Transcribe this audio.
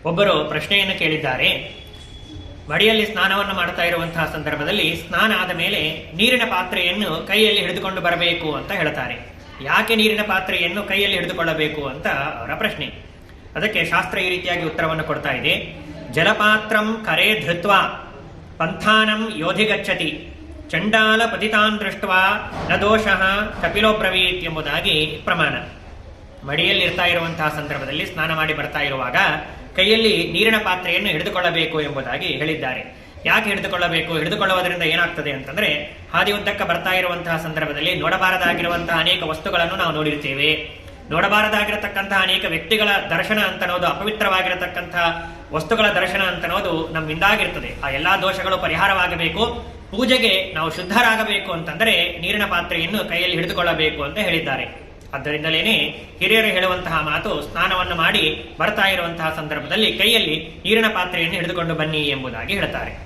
ಒಬ್ಬರು ಪ್ರಶ್ನೆಯನ್ನು ಕೇಳಿದ್ದಾರೆ. ಮಡಿಯಲ್ಲಿ ಸ್ನಾನವನ್ನು ಮಾಡ್ತಾ ಇರುವಂತಹ ಸಂದರ್ಭದಲ್ಲಿ ಸ್ನಾನ ಆದ ಮೇಲೆ ನೀರಿನ ಪಾತ್ರೆಯನ್ನು ಕೈಯಲ್ಲಿ ಹಿಡಿದುಕೊಂಡು ಬರಬೇಕು ಅಂತ ಹೇಳ್ತಾರೆ. ಯಾಕೆ ನೀರಿನ ಪಾತ್ರೆಯನ್ನು ಕೈಯಲ್ಲಿ ಹಿಡಿದುಕೊಳ್ಳಬೇಕು ಅಂತ ಅವರ ಪ್ರಶ್ನೆ. ಅದಕ್ಕೆ ಶಾಸ್ತ್ರ ಈ ರೀತಿಯಾಗಿ ಉತ್ತರವನ್ನು ಕೊಡ್ತಾ ಇದೆ. ಜಲಪಾತ್ರಂ ಕರೆ ಧೃತ್ವ ಪಂಥಾನಂ ಯೋಧಿಗಚ್ಚತಿ ಚಂಡಾಲ ಪತಿತಾನ್ ದೃಷ್ಟ ನ ದೋಷಃ ಕಪಿಲೋ ಬ್ರವೀತ್ ಎಂಬುದಾಗಿ ಪ್ರಮಾಣ. ಮಡಿಯಲ್ಲಿರ್ತಾ ಇರುವಂತಹ ಸಂದರ್ಭದಲ್ಲಿ ಸ್ನಾನ ಮಾಡಿ ಬರ್ತಾ ಇರುವಾಗ ಕೈಯಲ್ಲಿ ನೀರಿನ ಪಾತ್ರೆಯನ್ನು ಹಿಡಿದುಕೊಳ್ಳಬೇಕು ಎಂಬುದಾಗಿ ಹೇಳಿದ್ದಾರೆ. ಯಾಕೆ ಹಿಡಿದುಕೊಳ್ಳಬೇಕು? ಹಿಡಿದುಕೊಳ್ಳುವುದರಿಂದ ಏನಾಗ್ತದೆ ಅಂತಂದ್ರೆ, ಹಾದಿ ಉದ್ದಕ್ಕ ಬರ್ತಾ ಇರುವಂತಹ ಸಂದರ್ಭದಲ್ಲಿ ನೋಡಬಾರದಾಗಿರುವಂತಹ ಅನೇಕ ವಸ್ತುಗಳನ್ನು ನಾವು ನೋಡಿರ್ತೇವೆ. ನೋಡಬಾರದಾಗಿರತಕ್ಕಂತಹ ಅನೇಕ ವ್ಯಕ್ತಿಗಳ ದರ್ಶನ ಅಂತನೋದು, ಅಪವಿತ್ರವಾಗಿರತಕ್ಕಂತಹ ವಸ್ತುಗಳ ದರ್ಶನ ಅಂತನೋದು ನಮ್ಮಿಂದಾಗಿರ್ತದೆ. ಆ ಎಲ್ಲಾ ದೋಷಗಳು ಪರಿಹಾರವಾಗಬೇಕು, ಪೂಜೆಗೆ ನಾವು ಶುದ್ಧರಾಗಬೇಕು ಅಂತಂದರೆ ನೀರಿನ ಪಾತ್ರೆಯನ್ನು ಕೈಯಲ್ಲಿ ಹಿಡಿದುಕೊಳ್ಳಬೇಕು ಅಂತ ಹೇಳಿದ್ದಾರೆ. ಆದ್ದರಿಂದಲೇನೆ ಹಿರಿಯರು ಹೇಳುವಂತಹ ಮಾತು, ಸ್ನಾನವನ್ನು ಮಾಡಿ ಬರ್ತಾ ಇರುವಂತಹ ಸಂದರ್ಭದಲ್ಲಿ ಕೈಯಲ್ಲಿ ನೀರಿನ ಪಾತ್ರೆಯನ್ನು ಹಿಡಿದುಕೊಂಡು ಬನ್ನಿ ಎಂಬುದಾಗಿ ಹೇಳ್ತಾರೆ.